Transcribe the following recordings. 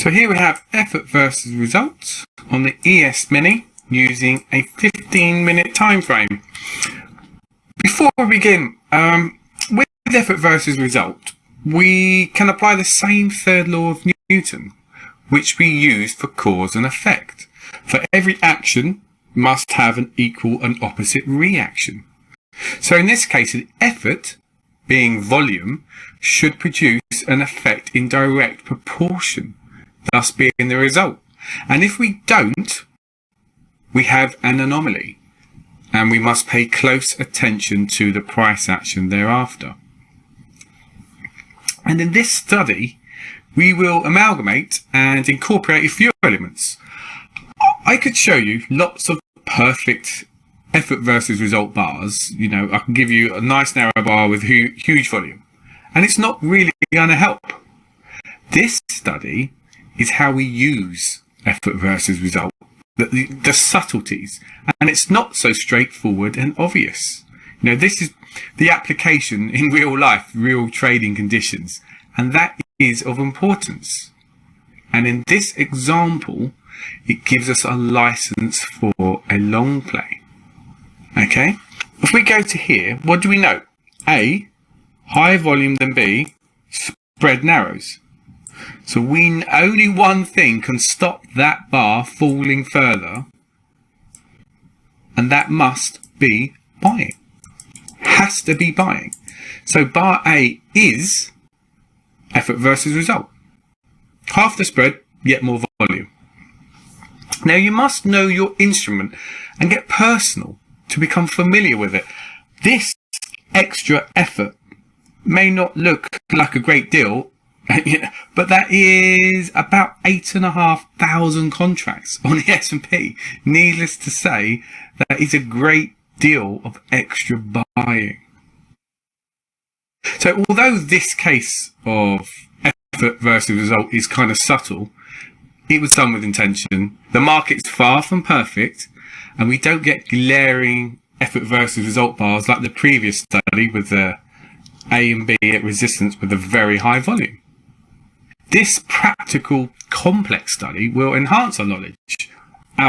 So here we have effort versus results on the ES Mini using a 15-minute time frame. Before we begin, with effort versus result, we can apply the same third law of Newton, which we use for cause and effect. For every action must have an equal and opposite reaction. So in this case, an effort, being volume, should produce an effect in direct proportion, thus being the result. And if we don't, we have an anomaly, and we must pay close attention to the price action thereafter. And in this study, we will amalgamate and incorporate a few elements. I could show you lots of perfect effort versus result bars. You know, I can give you a nice narrow bar with huge volume, and it's not really going to help. This study is how we use effort versus result, the subtleties, and it's not so straightforward and obvious. You know, this is the application in real life, real trading conditions, and that is of importance. And in this example, it gives us a license for a long play. Okay, if we go to here, what do we know? A, higher volume than B, spread narrows. So only one thing can stop that bar falling further, and that must be buying. Has to be buying. So bar A is effort versus result. Half the spread, yet more volume. Now you must know your instrument and get personal to become familiar with it. This extra effort may not look like a great deal, but that is about 8,500 contracts on the S&P. Needless to say, that is a great deal of extra buying. So although this case of effort versus result is kind of subtle, it was done with intention. The market's far from perfect, and we don't get glaring effort versus result bars like the previous study with the A and B at resistance with a very high volume. This practical, complex study will enhance our knowledge,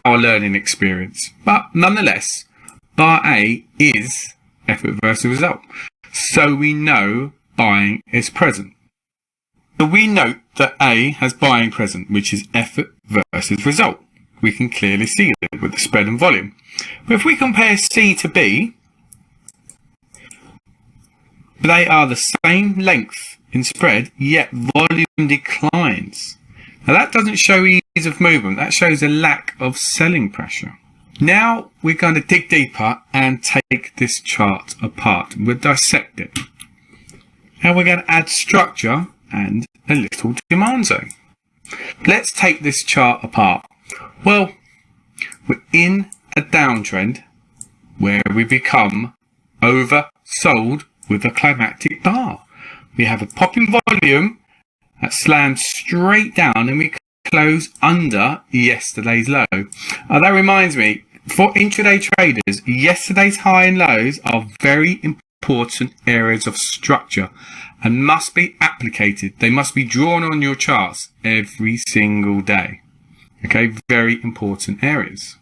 our learning experience, but nonetheless, bar A is effort versus result, so we know buying is present. So we note that A has buying present, which is effort versus result. We can clearly see it with the spread and volume. But if we compare C to B, they are the same length in spread, yet volume declines. Now that doesn't show ease of movement, that shows a lack of selling pressure. Now we're going to dig deeper and take this chart apart. We'll dissect it. Now we're going to add structure and a little demand zone. Let's take this chart apart. Well, we're in a downtrend where we become oversold with a climactic bar. We have a popping volume that slams straight down and we close under yesterday's low. That reminds me, for intraday traders, yesterday's high and lows are very important areas of structure and must be applicated. They must be drawn on your charts every single day. Okay, very important areas.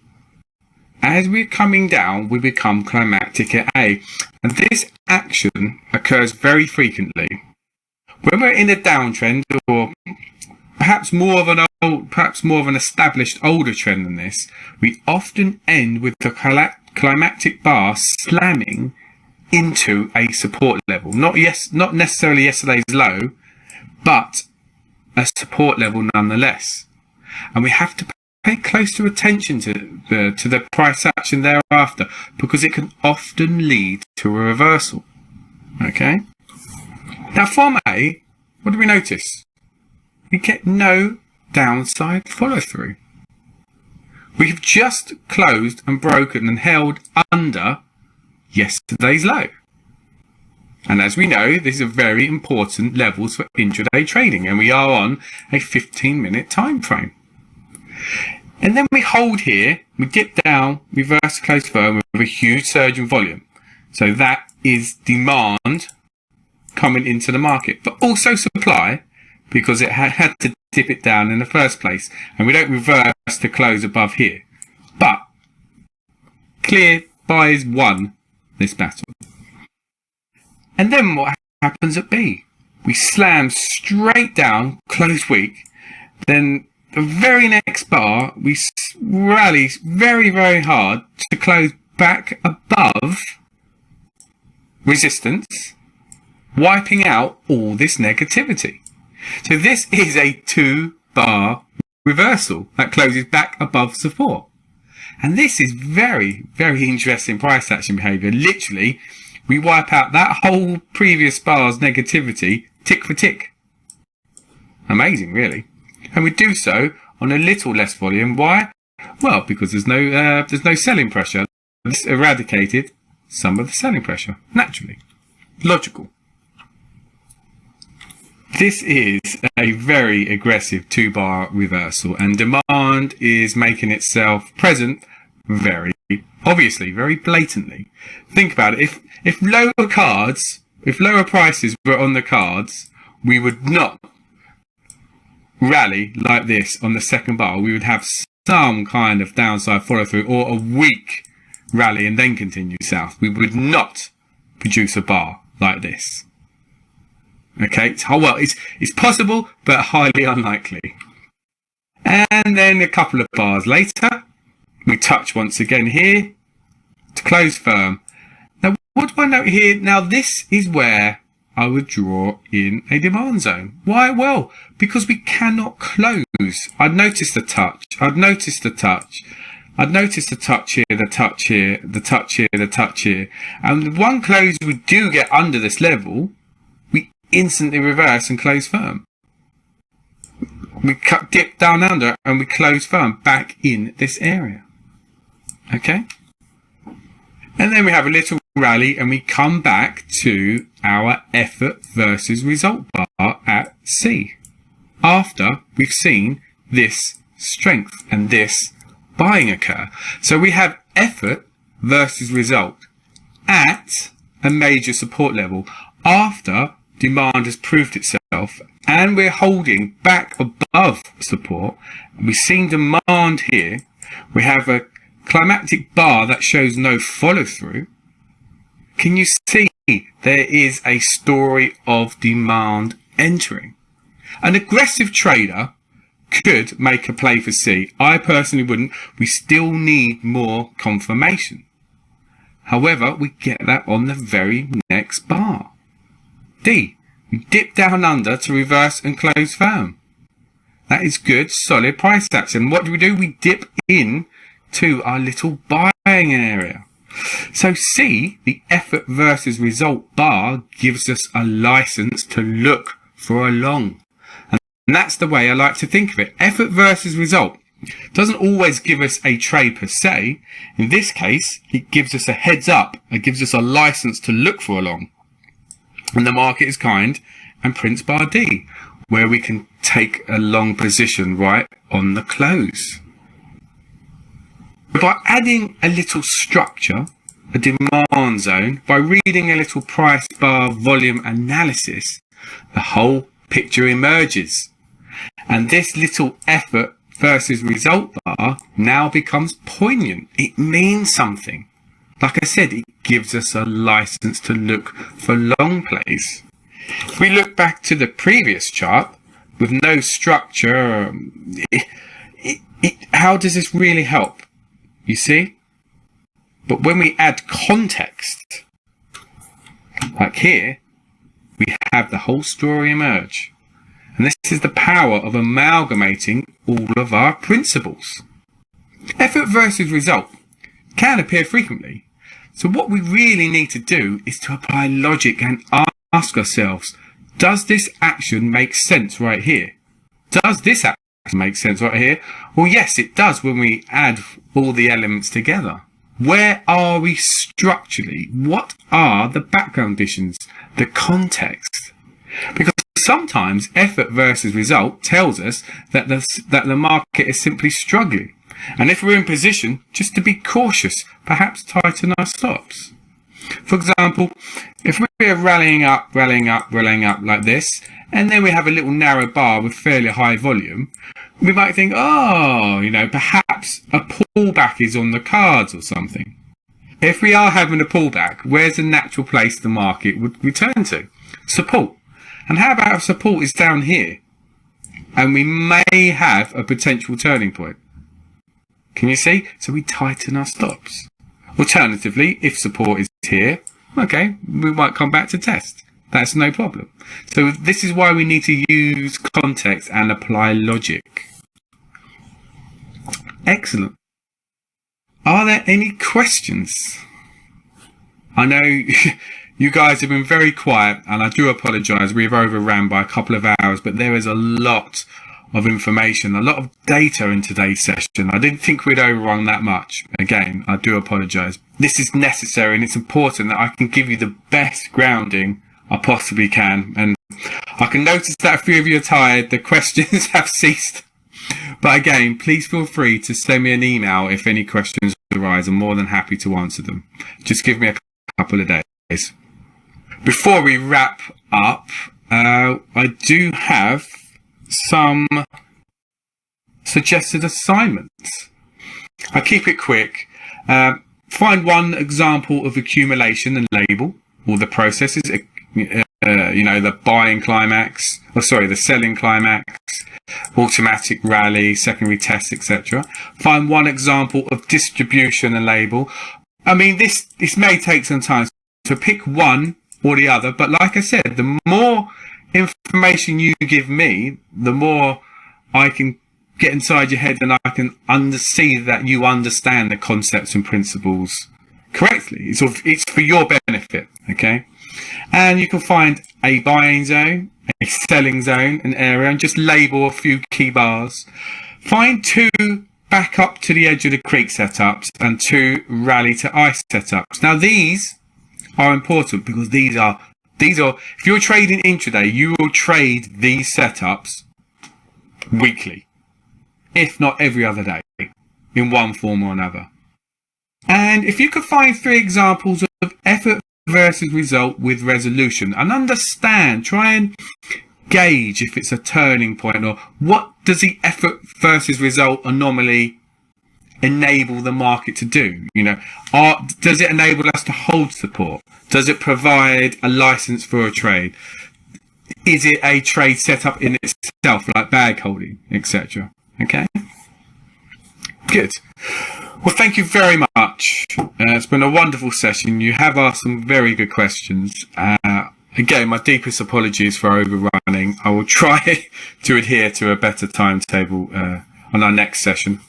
As we're coming down, we become climactic at A, and this action occurs very frequently. When we're in a downtrend, or perhaps more of an established older trend than this, we often end with the climactic bar slamming into a support level. Not necessarily yesterday's low, but a support level nonetheless. And we have to pay close attention to the price action thereafter, because it can often lead to a reversal. Okay. Now from A, what do we notice? We get no downside follow through. We have just closed and broken and held under yesterday's low. And as we know, these are very important levels for intraday trading, and we are on a 15-minute time frame. And then we hold here, we dip down, reverse close firm with a huge surge in volume. So that is demand coming into the market, but also supply, because it had to dip it down in the first place, and we don't reverse to close above here. But clear buys won this battle. And then what happens at B? We slam straight down, close weak. Then the very next bar, we rally very, very hard to close back above resistance, wiping out all this negativity. So this is a 2-bar reversal that closes back above support. And this is very, very interesting price action behavior. Literally, we wipe out that whole previous bar's negativity tick for tick. Amazing, really. And we do so on a little less volume. Why? Well, because there's no selling pressure. This eradicated some of the selling pressure, naturally. Logical. This is a very aggressive 2-bar reversal, and demand is making itself present very obviously, very blatantly. Think about it. If lower prices were on the cards, we would not rally like this on the second bar. We would have some kind of downside follow through or a weak rally and then continue south. We would not produce a bar like this. Okay, it's possible, but highly unlikely. And then a couple of bars later, we touch once again here to close firm. Now, what do I note here? Now, this is where I would draw in a demand zone. Why? Well, because we cannot close. I'd notice the touch. I'd notice the touch. I'd notice the touch here, the touch here, the touch here, the touch here. And the one close we do get under this level, we instantly reverse and close firm. We dip down under and we close firm back in this area. Okay? And then we have a little rally and we come back to our effort versus result bar at C. After we've seen this strength and this buying occur. So we have effort versus result at a major support level after demand has proved itself and we're holding back above support. We've seen demand here. We have a climactic bar that shows no follow through. Can you see there is a story of demand entering? An aggressive trader could make a play for C. I personally wouldn't. We still need more confirmation. However, we get that on the very next bar. D. We dip down under to reverse and close firm. That is good, solid price action. What do? We dip in to our little buying area. So C, the effort versus result bar, gives us a license to look for a long. And that's the way I like to think of it. Effort versus result doesn't always give us a trade per se. In this case, it gives us a heads up. It gives us a license to look for a long. And the market is kind and prints bar D, where we can take a long position right on the close. By adding a little structure, a demand zone, by reading a little price bar volume analysis, the whole picture emerges. And this little effort versus result bar now becomes poignant. It means something. Like I said, it gives us a license to look for long plays. If we look back to the previous chart with no structure, how does this really help? You see? But when we add context, like here, we have the whole story emerge. And this is the power of amalgamating all of our principles. Effort versus result can appear frequently. So what we really need to do is to apply logic and ask ourselves, does this action make sense right here? Does this action make sense right here? Well, yes, it does when we add all the elements together. Where are we structurally? What are the background conditions, the context? Because sometimes effort versus result tells us that the market is simply struggling. And if we're in position, just to be cautious, perhaps tighten our stops. For example, if we're rallying up like this, and then we have a little narrow bar with fairly high volume, we might think, oh, you know, perhaps a pullback is on the cards or something. If we are having a pullback, where's the natural place the market would return to? Support. And how about if support is down here? And we may have a potential turning point. Can you see? So we tighten our stops. Alternatively, if support is here, okay, we might come back to test. That's no problem. So this is why we need to use context and apply logic. Excellent. Are there any questions? I know you guys have been very quiet, and I do apologise. We've overran by a couple of hours, but there is a lot of information, a lot of data in today's session. I didn't think we'd overrun that much. Again, I do apologise. This is necessary, and it's important that I can give you the best grounding I possibly can. And I can notice that a few of you are tired. The questions have ceased. But again, please feel free to send me an email if any questions arise. I'm more than happy to answer them. Just give me a couple of days. Before we wrap up, I do have some suggested assignments. I keep it quick. Find one example of accumulation and label all the processes. You know, the buying climax, the selling climax, automatic rally, secondary test, etc. Find one example of distribution and label. I mean, this may take some time to pick one or the other, but like I said, the more information you give me, the more I can get inside your head, and I can see that you understand the concepts and principles correctly. It's for your benefit, okay? And you can find a buying zone, a selling zone, an area, and just label a few key bars. Find 2 back up to the edge of the creek setups and 2 rally to ice setups. Now these are important because these are if you're trading intraday, you will trade these setups weekly, if not every other day, in one form or another. And if you could find 3 examples of effort versus result with resolution, and understand, try and gauge if it's a turning point, or what does the effort versus result anomaly enable the market to do? You know, does it enable us to hold support? Does it provide a license for a trade? Is it a trade set up in itself, like bag holding, etc.? Okay, good. Well, thank you very much. It's been a wonderful session. You have asked some very good questions. Again, my deepest apologies for overrunning. I will try to adhere to a better timetable on our next session.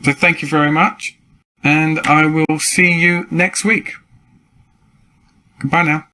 So thank you very much, and I will see you next week. Goodbye now.